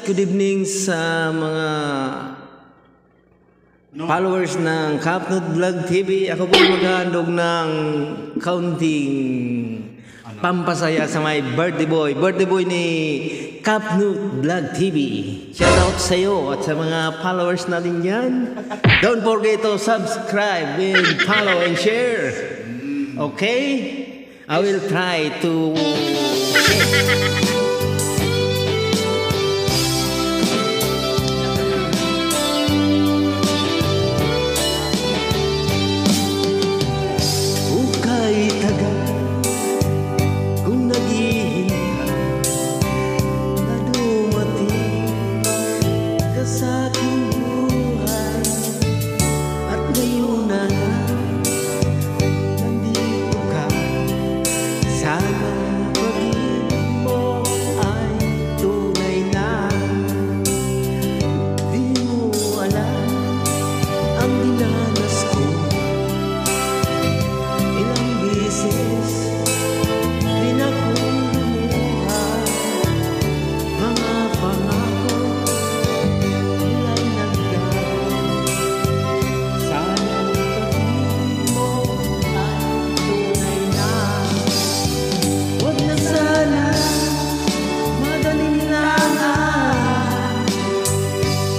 Good evening sa mga followers ng Kapnut Vlog TV. Ako po maghahandog ng kaunting pampasaya sa my birthday boy ni Kapnut Vlog TV. Shout out sa iyo at sa mga followers natin dyan. Don't forget to subscribe and follow and share. Okay? I will try to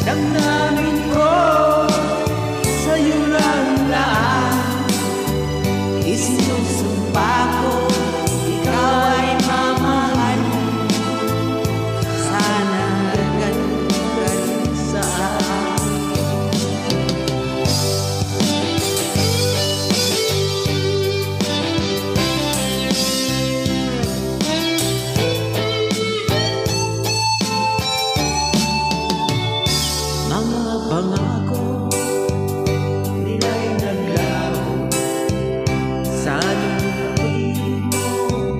damdamin ko sa'yo lang isinusumpa ko, ikaw ay mamahal. Sana ganun ka rin sa akin. Mga pangako nila'y naglaho, sana pag-ibig mo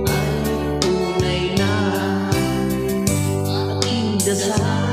ay tunay na aking dasal.